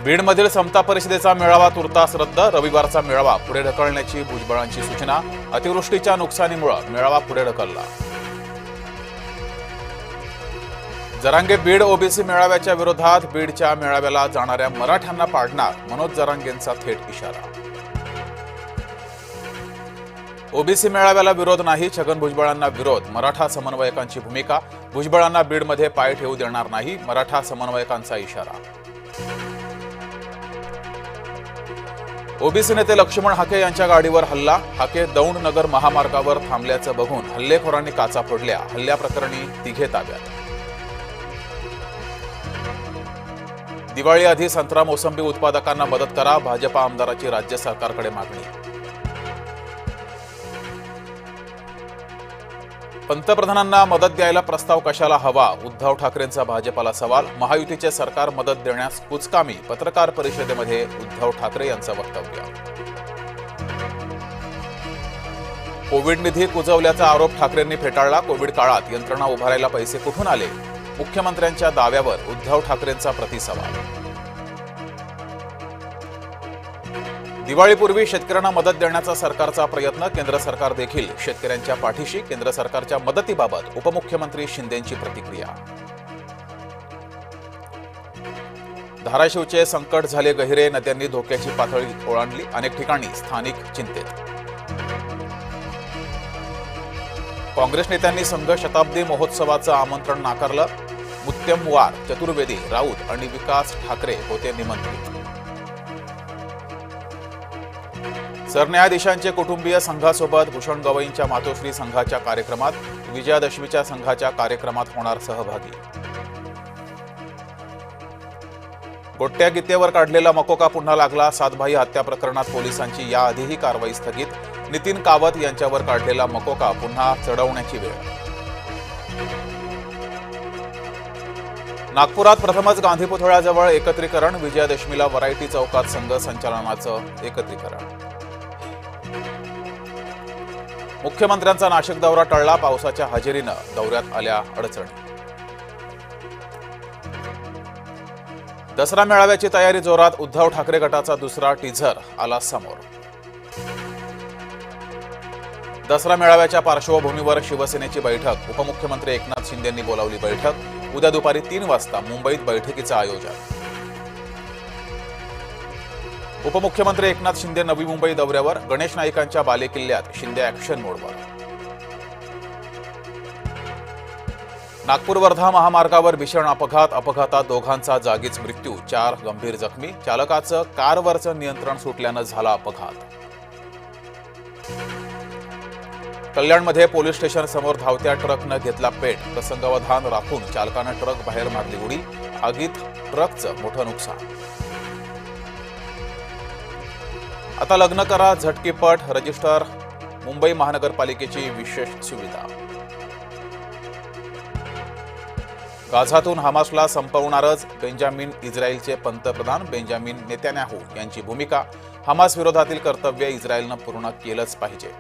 बीडमधील समता परिषदेचा मेळावा तुर्तास रद्द, रविवारचा मेळावा पुढे ढकलण्याची भुजबळांची सूचना. अतिवृष्टीच्या नुकसानीमुळे मेळावा पुढे ढकलला. जरांगे बीड ओबीसी मेळाव्याच्या विरोधात, बीडच्या मेळाव्याला जाणाऱ्या मराठ्यांना पाडणार, मनोज जरांगेंचा थेट इशारा. ओबीसी मेळाव्याला विरोध नाही, छगन भुजबळांना विरोध, मराठा समन्वयकांची भूमिका. भुजबळांना बीडमध्ये पाय ठेवू देणार नाही, मराठा समन्वयकांचा इशारा. ओबीसी नेते लक्ष्मण हाके यांच्या गाडीवर हल्ला, हाके दौंड नगर महामार्गावर थांबल्याचं बघून हल्लेखोरांनी काचा फोडल्या, हल्ल्याप्रकरणी तिघे ताब्यात. दिवाळी आधी संत्रा मोसंबी उत्पादकांना मदत करा, भाजपा आमदाराची राज्य सरकारकडे मागणी. पंतप्रधानांना मदत द्यायला प्रस्ताव कशाला हवा, उद्धव ठाकरेंचा भाजपाला सवाल. महायुतीचे सरकार मदत देण्यास कुचकामी, पत्रकार परिषदेमध्ये उद्धव ठाकरे यांचं वक्तव्य. कोविड निधी कुजवल्याचा आरोप ठाकरेंनी फेटाळला, कोविड काळात यंत्रणा उभारायला पैसे कुठून आले, मुख्यमंत्र्यांच्या दाव्यावर उद्धव ठाकरेंचा प्रतिसवाल. दिवाळीपूर्वी शेतकऱ्यांना मदत देण्याचा सरकारचा प्रयत्न, केंद्र सरकार देखील शेतकऱ्यांच्या पाठीशी, केंद्र सरकारच्या मदतीबाबत उपमुख्यमंत्री शिंदेंची प्रतिक्रिया. धाराशिवचे संकट झाले गहिरे, नद्यांनी धोक्याची पातळी ओलांडली, अनेक ठिकाणी स्थानिक चिंतेत. काँग्रेस नेत्यांनी संघ शताब्दी महोत्सवाचं आमंत्रण नाकारलं, मुत्तेमवार, चतुर्वेदी, राऊत आणि विकास ठाकरे होते निमंत्रित. सरन्यायाधीशांचे कुटुंबीय संघासोबत भूषण गवईंच्या मातोश्री संघाच्या कार्यक्रमात, विजयादशमीच्या संघाच्या कार्यक्रमात होणार सहभागी. गोट्या गीतेवर काढलेला मकोका पुन्हा लागला, सातभाई हत्या प्रकरणात पोलिसांची याआधीही कारवाई स्थगित, नितीन कावत यांच्यावर काढलेला मकोका पुन्हा चढवण्याची वेळ. नागपुरात प्रथमच गांधी पुतळ्याजवळ एकत्रीकरण, विजयादशमीला वरायटी चौकात संघ संचालनाचं एकत्रीकरण. मुख्यमंत्र्यांचा नाशिक दौरा टळला, पावसाच्या हजेरीनं दौऱ्यात आल्या अडचणी. दसरा मेळाव्याची तयारी जोरात, उद्धव ठाकरे गटाचा दुसरा टीझर आला समोर. दसरा मेळाव्याच्या पार्श्वभूमीवर शिवसेनेची बैठक, उपमुख्यमंत्री एकनाथ शिंदेंनी बोलावली बैठक. उद्या दुपारी 3 वाजता मुंबईत बैठकीचं आयोजन. उपमुख्यमंत्री एकनाथ शिंदे नवी मुंबई दौऱ्यावर, गणेश नाईकांच्या बालेकिल्ल्यात शिंदे ॲक्शन मोडवर. नागपूर वर्धा महामार्गावर भीषण अपघात, अपघातात दोघांचा जागीच मृत्यू, 4 गंभीर जखमी. चालकाचं कारवरचं नियंत्रण सुटल्यानं झाला अपघात. कल्याणमध्ये पोलीस स्टेशन समोर धावत्या ट्रकनं घेतला पेट, प्रसंगावधान राखून चालकानं ट्रक बाहेर मारली उडी, आगीत ट्रकचं मोठं नुकसान. आता लग्न करा झटकीपट, रजिस्टर मुंबई महानगरपालिकेची विशेष सुविधा. गाझातून हमासला संपवणारच, बेंजामिन इस्रायलचे पंतप्रधान, बेंजामिन नेत्यानाहू यांची भूमिका. हमास विरोधातील कर्तव्य इस्रायलनं पूर्ण केलंच पाहिजे.